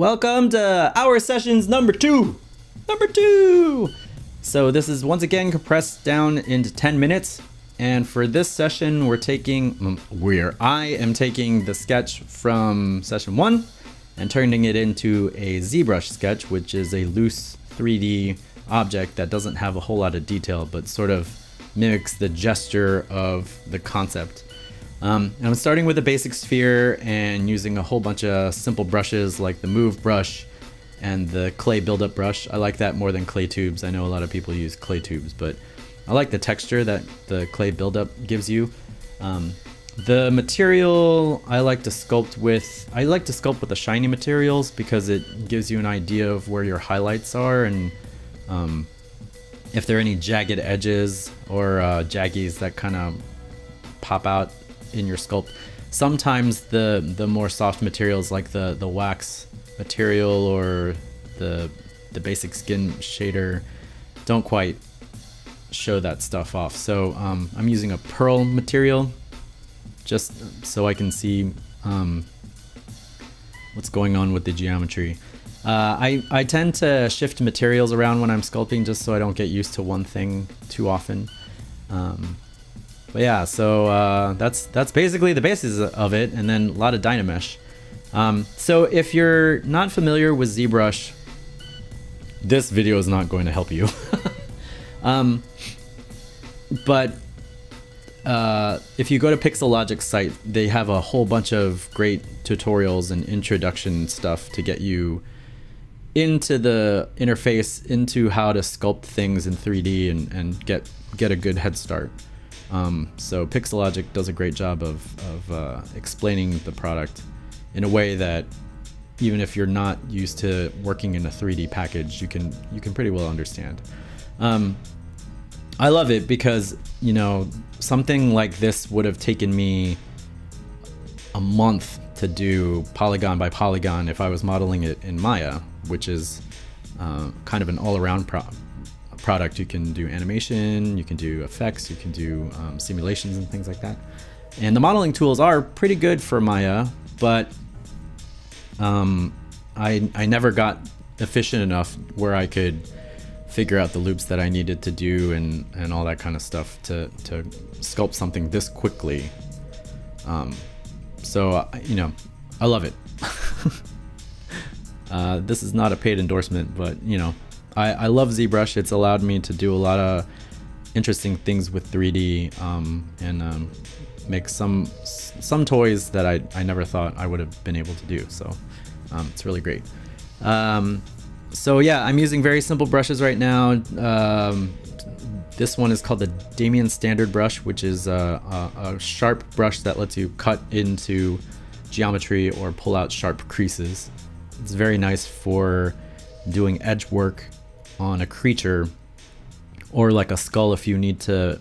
Welcome to our sessions number two. So this is once again compressed down into 10 minutes. And for this session, I am taking the sketch from session 1 and turning it into a Zbrush sketch, which is a loose 3D object that doesn't have a whole lot of detail, but sort of mimics the gesture of the concept. And I'm starting with a basic sphere and using a whole bunch of simple brushes like the move brush and the clay buildup brush. I like that more than clay tubes. I know a lot of people use clay tubes, but I like the texture that the clay buildup gives you. The material I like to sculpt with the shiny materials because it gives you an idea of where your highlights are and if there are any jagged edges or jaggies that kind of pop out in your sculpt. Sometimes the more soft materials like the wax material or the basic skin shader don't quite show that stuff off. So I'm using a pearl material just so I can see what's going on with the geometry. I tend to shift materials around when I'm sculpting just so I don't get used to one thing too often. But yeah, so that's basically the basis of it, and then a lot of Dynamesh. So if you're not familiar with ZBrush, this video is not going to help you. But if you go to Pixelogic's site, they have a whole bunch of great tutorials and introduction stuff to get you into the interface, into how to sculpt things in 3D and get a good head start. So Pixelogic does a great job of explaining the product in a way that even if you're not used to working in a 3D package, you can pretty well understand. I love it because, you know, something like this would have taken me a month to do polygon by polygon if I was modeling it in Maya, which is kind of an all-around product. You can do animation, you can do effects, you can do simulations and things like that. And the modeling tools are pretty good for Maya, but I never got efficient enough where I could figure out the loops that I needed to do and all that kind of stuff to sculpt something this quickly. So, you know, I love it. This is not a paid endorsement, but, you know, I love ZBrush. It's allowed me to do a lot of interesting things with 3D and make some toys that I never thought I would have been able to do. So it's really great. So yeah, I'm using very simple brushes right now. This one is called the Damien Standard brush, which is a sharp brush that lets you cut into geometry or pull out sharp creases. It's very nice for doing edge work on a creature or like a skull. If you need to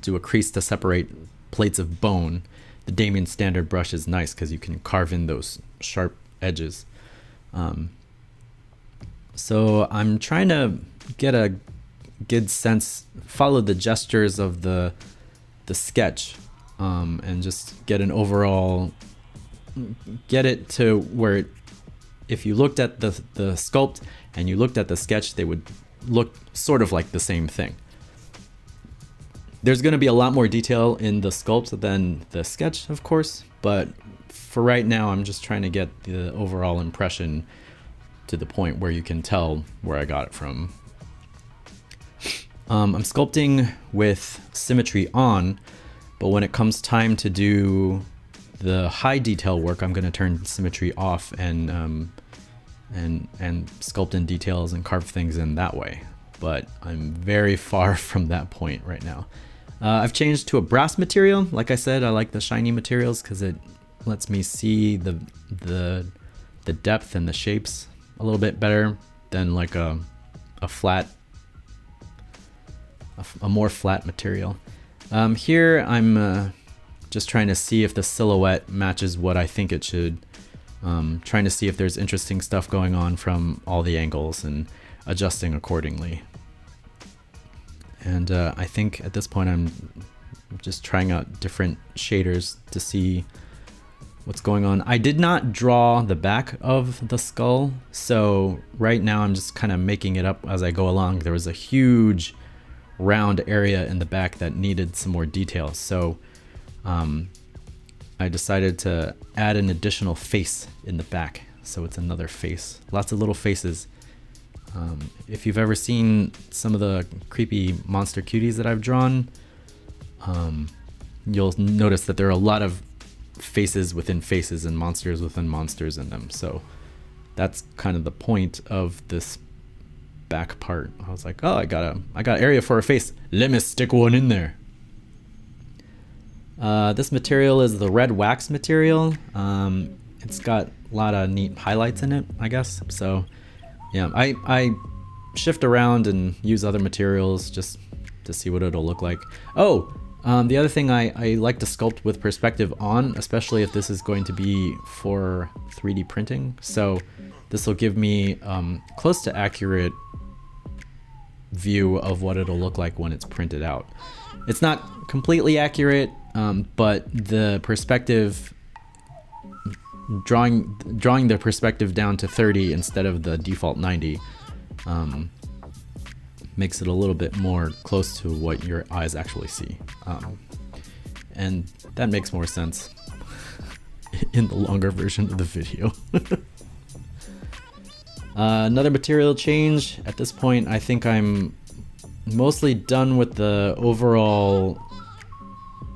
do a crease to separate plates of bone, the Damien Standard brush is nice because you can carve in those sharp edges. So I'm trying to get a good sense, follow the gestures of the sketch, and just get an overall, get it to where if you looked at the sculpt and you looked at the sketch, they would look sort of like the same thing. There's going to be a lot more detail in the sculpt than the sketch, of course, but for right now, I'm just trying to get the overall impression to the point where you can tell where I got it from. I'm sculpting with symmetry on, but when it comes time to do the high detail work, I'm going to turn symmetry off and sculpt in details and carve things in that way. But I'm very far from that point right now. I've changed to a brass material. Like I said, I like the shiny materials because it lets me see the depth and the shapes a little bit better than like a more flat material. Here I'm just trying to see if the silhouette matches what I think it should. Trying to see if there's interesting stuff going on from all the angles and adjusting accordingly. And I think at this point I'm just trying out different shaders to see what's going on. I did not draw the back of the skull, so right now I'm just kind of making it up as I go along. There was a huge round area in the back that needed some more detail, so I decided to add an additional face in the back, so it's another face. Lots of little faces. If you've ever seen some of the creepy monster cuties that I've drawn, you'll notice that there are a lot of faces within faces and monsters within monsters in them. So that's kind of the point of this back part. I was like, oh, I got area for a face. Let me stick one in there. This material is the red wax material. It's got a lot of neat highlights in it, I guess. So yeah, I shift around and use other materials just to see what it'll look like. Oh, the other thing I like to sculpt with perspective on, especially if this is going to be for 3D printing. So this will give me close to accurate view of what it'll look like when it's printed out. It's not completely accurate, but the perspective, drawing the perspective down to 30 instead of the default 90, makes it a little bit more close to what your eyes actually see. And that makes more sense in the longer version of the video. Another material change. At this point, I think I'm mostly done with the overall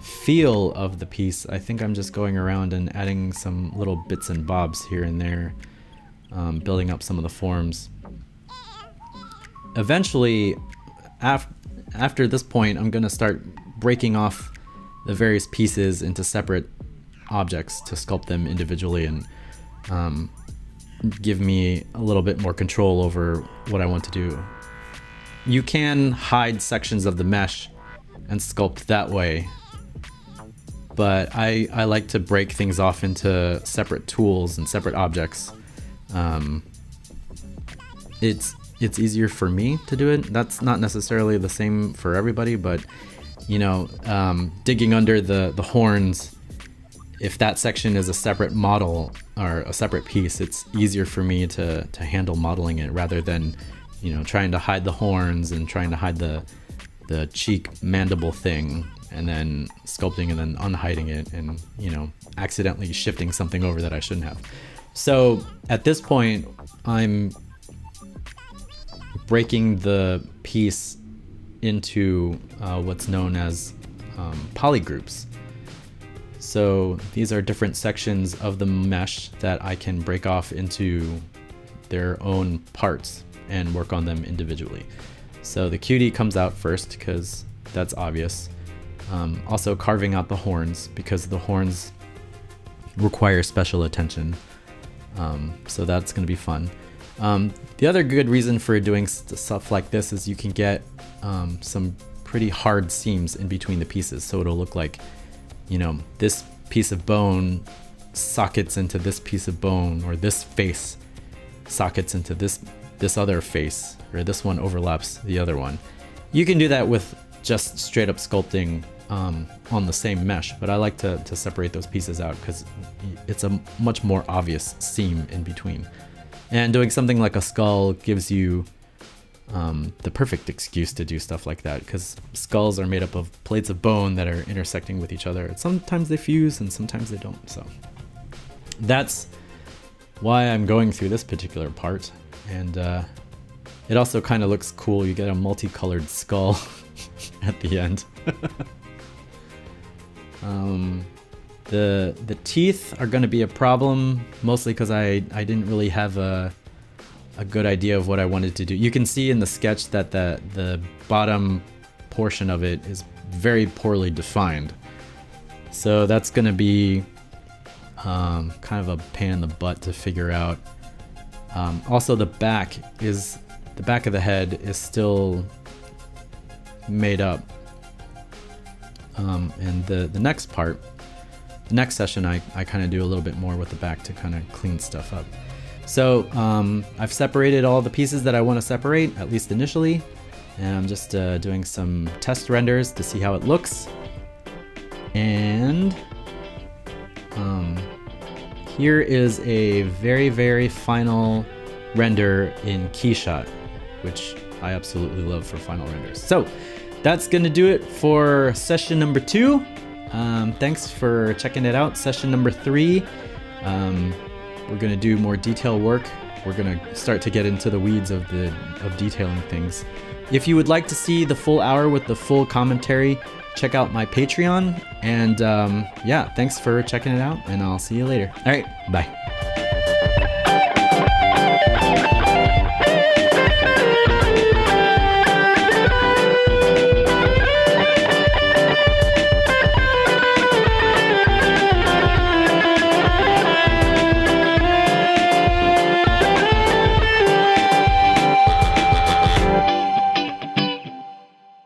feel of the piece. I think I'm just going around and adding some little bits and bobs here and there, building up some of the forms. Eventually, after this point, I'm gonna start breaking off the various pieces into separate objects to sculpt them individually and give me a little bit more control over what I want to do. You can hide sections of the mesh and sculpt that way, but I like to break things off into separate tools and separate objects. It's easier for me to do it. That's not necessarily the same for everybody, but you know, digging under the horns, if that section is a separate model or a separate piece, it's easier for me to handle modeling it rather than, you know, trying to hide the horns and trying to hide the cheek mandible thing and then sculpting and then unhiding it and, you know, accidentally shifting something over that I shouldn't have. So at this point, I'm breaking the piece into what's known as polygroups. So these are different sections of the mesh that I can break off into their own parts and work on them individually. So the cutie comes out first because that's obvious. Also carving out the horns because the horns require special attention. So that's going to be fun. The other good reason for doing stuff like this is you can get some pretty hard seams in between the pieces. So it'll look like, you know, this piece of bone sockets into this piece of bone, or this face sockets into this other face, or this one overlaps the other one. You can do that with just straight up sculpting on the same mesh, but I like to separate those pieces out because it's a much more obvious seam in between. And doing something like a skull gives you the perfect excuse to do stuff like that, because skulls are made up of plates of bone that are intersecting with each other. Sometimes they fuse and sometimes they don't. So that's why I'm going through this particular part. And it also kind of looks cool. You get a multicolored skull at the end. The teeth are going to be a problem, mostly because I didn't really have a good idea of what I wanted to do. You can see in the sketch that the bottom portion of it is very poorly defined. So that's going to be kind of a pain in the butt to figure out. Also, the back of the head is still made up. And the next part, the next session, I kind of do a little bit more with the back to kind of clean stuff up. So I've separated all the pieces that I want to separate, at least initially, and I'm just doing some test renders to see how it looks. And here is a very, very final render in Keyshot, which I absolutely love for final renders. So that's gonna do it for session number 2. Thanks for checking it out. Session number 3, we're gonna do more detail work. We're gonna start to get into the weeds of detailing things. If you would like to see the full hour with the full commentary, check out my Patreon. And yeah, thanks for checking it out, and I'll see you later. All right, bye.